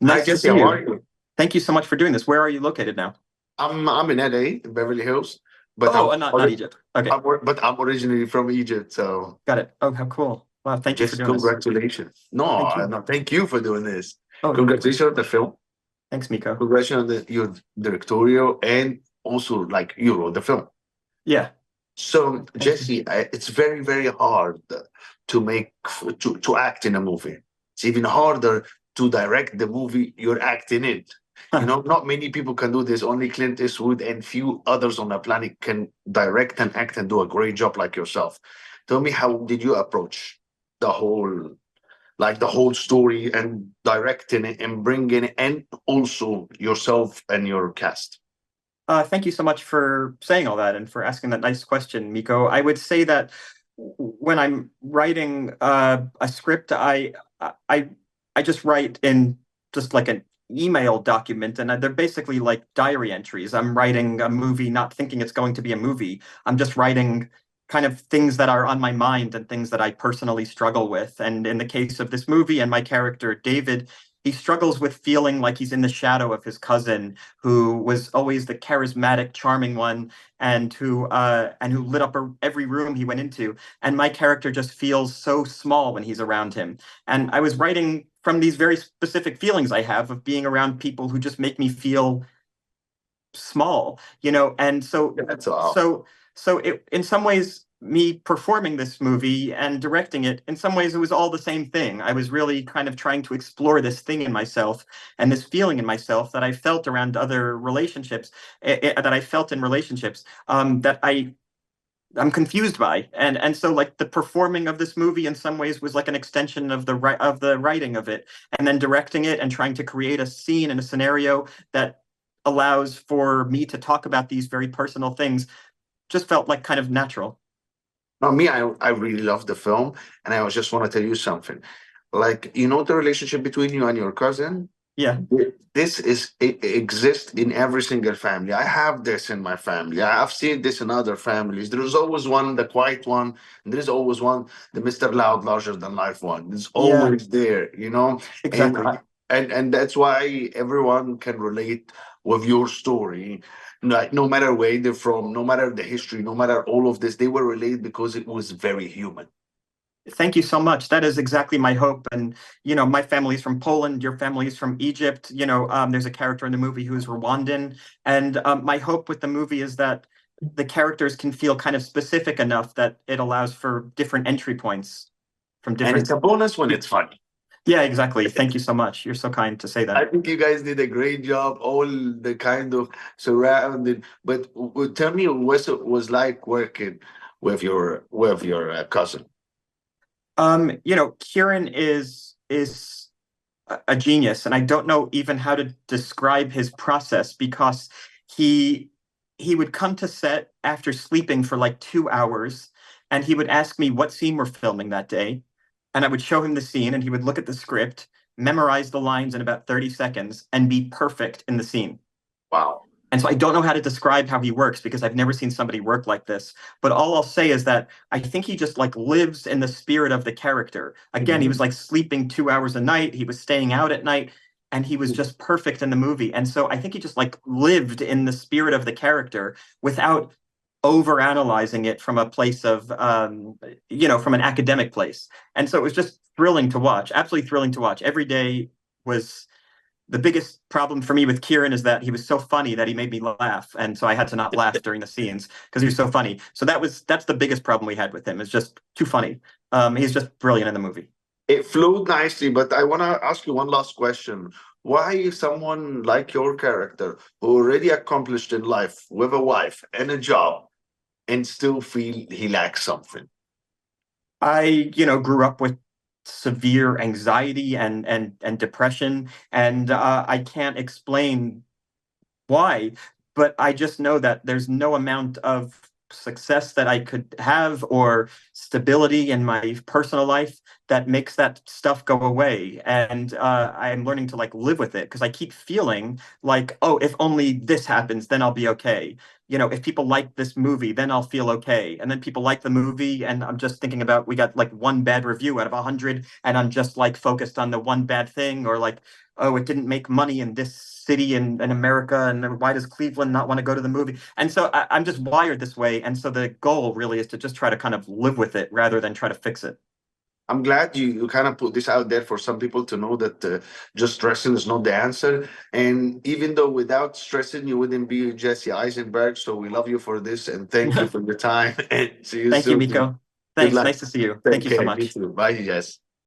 Hi Nice to Jesse, see how you. are you? Thank you so much for doing this. Where are you located now? I'm in LA, in Beverly Hills, but Oh, not Egypt. Okay, I'm originally from Egypt. So got it. Oh, how cool. Wow, thank you for just doing this. congratulations. Thank No, you. no, thank you for doing this. Oh, Congratulations on the film. thanks, Miko. Congratulations on your directorial and also like you wrote the film. Yeah, So thank you. Jesse, it's very very hard to make to act in a movie. It's even harder to direct the movie you're acting in. You know, not many people can do this. Only Clint Eastwood and few others on the planet can direct and act and do a great job like yourself. Tell me, how did you approach the whole, like the whole story and directing it and bringing it, and also yourself and your cast? Thank you so much for saying all that and for asking that nice question, Miko. I would say that when I'm writing a script, I I just write in just like an email document, and they're basically like diary entries. I'm writing a movie, not thinking it's going to be a movie. I'm just writing kind of things that are on my mind and things that I personally struggle with. And in the case of this movie and my character, David, he struggles with feeling like he's in the shadow of his cousin, who was always the charismatic, charming one, and who lit up every room he went into. And my character just feels so small when he's around him. And I was writing from these very specific feelings I have of being around people who just make me feel small, and so That's all. so so it in some ways, me performing this movie and directing it, in some ways it was all the same thing. I was really kind of trying to explore this thing in myself and this feeling in myself that I felt around other relationships, that I felt in relationships, that I'm confused by. And so like the performing of this movie in some ways was like an extension of the writing of it, and then directing it and trying to create a scene and a scenario that allows for me to talk about these very personal things just felt like kind of natural. No, me, I really love the film, and I was just want to tell you something. Like, you know, the relationship between you and your cousin, Yeah. this is it exists in every single family. I have this in my family. I've seen this in other families. There's always one, the quiet one, and there's always one, the Mr. Loud, larger than life one. It's Yeah, always there, you know. And exactly. and that's why everyone can relate with your story. Like no matter where they're from, no matter the history, no matter all of this, they will relate because it was very human. Thank you so much. That is exactly my hope. And, my family's from Poland, your family's from Egypt. There's a character in the movie who's Rwandan. And my hope with the movie is that the characters can feel kind of specific enough that it allows for different entry points from And it's different. a bonus when it's funny. Yeah, exactly. Thank you so much. You're so kind to say I that. think you guys did a great job, all the kind of surrounded. But tell me what it was like working with your cousin. Kieran is a genius, and I don't know even how to describe his process because he he would come to set after sleeping for like 2 hours, and he would ask me what scene we're filming that day, and I would show him the scene, and he would look at the script, memorize the lines in about 30 seconds, and be perfect in the scene. Wow. And so I don't know how to describe how he works because I've never seen somebody work like this. But all I'll say is that I think he just like lives in the spirit of the character. Again, he was Mhm. like sleeping 2 hours a night. He was staying out at night, and he was just perfect in the movie. And so I think he just like lived in the spirit of the character without over analyzing it from a place of, from an academic place. And so it was just thrilling to watch, absolutely thrilling to watch. Every day was the biggest problem for me with Kieran is that he was so funny that he made me laugh, and so I had to not laugh during the scenes because he was so funny. So that's the biggest problem we had with him. Is just too funny. He's just brilliant in the movie. It flowed nicely, but I want to ask you one last question. Why someone like your character, who already accomplished in life with a wife and a job, and still feel he lacks something? I grew up with severe anxiety and depression, and I can't explain why, but I just know that there's no amount of success that I could have or stability in my personal life that makes that stuff go away. And I'm learning to like live with it because I keep feeling like, oh, if only this happens, then I'll be okay. You know, if people like this movie, then I'll feel okay. And then people like the movie, and I'm just thinking about we got like one bad review out of 100, and I'm just like focused on the one bad thing, or like, oh, it didn't make money in this city in America, and why does Cleveland not want to go to the movie? And so I'm just wired this way. And so the goal really is to just try to kind of live with it rather than try to fix it. I'm glad you kind of put this out there for some people to know that just stressing is not the answer. And even though without stressing, you wouldn't be Jesse Eisenberg. So we love you for this and thank you for your time and see you Thank you, soon. Miko. Good Thanks. luck. Nice to see you. Thank Take you so care. You much. too. Bye, Jess.